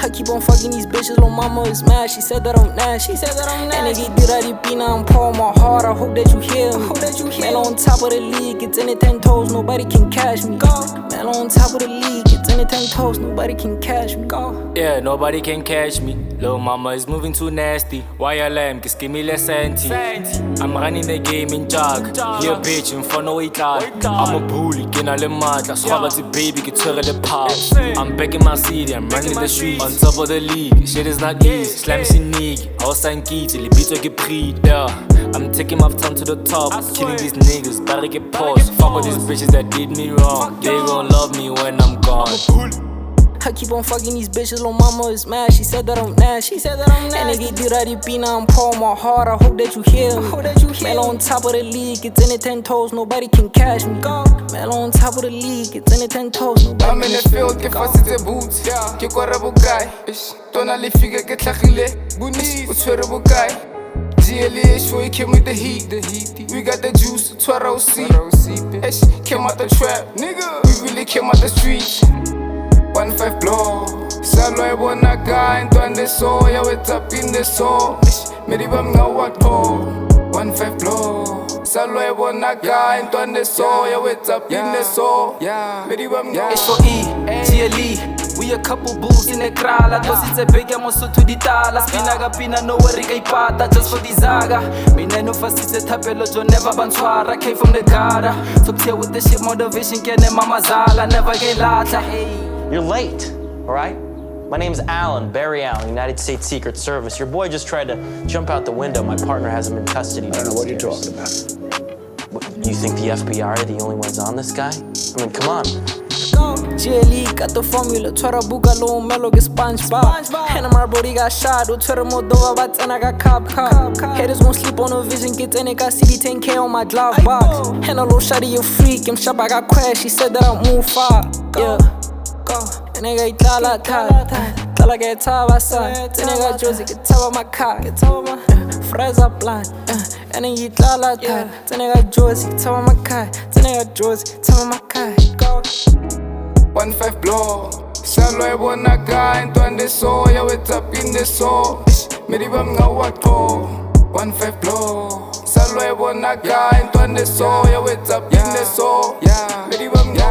I keep on fucking these bitches, little mama is mad. She said that I'm nasty. And nigga did I pina, I'm pouring my heart. I hope that you hear me. Man on top of the league, it's in the 10 toes, nobody can catch me. Man on top of the league, it's in the 10 toes, nobody can catch me. Yeah, nobody can catch me. Lil' mama is moving too nasty. YLM, just give me less senti. I'm running the game in jog. Yeah, bitch, in front of I'm a bully, get all the matla. Swallow the baby, get to the pop. I'm back in my city, I'm running the streets. On top of the league, shit is not easy. Slam sin nigga, outside kids, les beats are get pre. Yeah, I'm taking my time to the top. Killing these niggas, better get paused. Fuck with these bitches that did me wrong. They gon' love me when I'm gone. I keep on fucking these bitches, little mama is mad. She said that I'm nasty. And nigga did I pina, I'm pouring my heart. I hope that you hear me. Man on top of the league, it's in the 10 toes, nobody can catch me. Man on top of the league, it's in the 10 toes, nobody I'm in the field, ke fasitse boots. Ke kwara bokae, tona le figa ke tlhagile. O tshwere bokae, GLH for he came with the heat. We got the juice, tshwara o sipe. Came out the trap, nigga. We really came out the streets. 1-5 blow, salwa e bona ka ntwande so ya wetsa up in the so. Meri ba mga wato. 1-5 blow, salwa e bona ka ntwande so ya wetsa up in the so. Meri ba mga SOE, GLE, we a couple bulls in the krala. Tositse big ya mosotho ditala. Spina ka pina no worry ka ipata just for dizaga. Mina no fasitse thapelo jo never bantshwara. Came from the gutter, so here with the shit motivation kene mama zala. Never get lata. You're late, all right? My name's Alan, Barry Allen, United States Secret Service. Your boy just tried to jump out the window. My partner has him in custody. I don't know what you're talking about. What, you think the FBI are the only ones on this guy? I mean, come on. GLE got the formula, tshwara buka lo melo ke SpongeBob. And my brody got shot, tshwere Moldova but and I got cop. Haters gon' sleep on a vision, get in it, got CD10K on my glove box. And a little shawty a freak, I'm sharp, I got crash, she said that I move far. Yeah. And nigga itlala tala ke taba sa. Nigga Josie ke taba makha, ke taba freza plan. And nigga itlala tala, nigga Josie ke taba makha, nigga Josie taba makha. 1-5 blow, salwa e bona ka ntwande so ya wetsa up in the so. Meri ba mga wato. 1-5 blow, salwa e bona ka ntwande so ya wetsa up in the so. Meri ba mga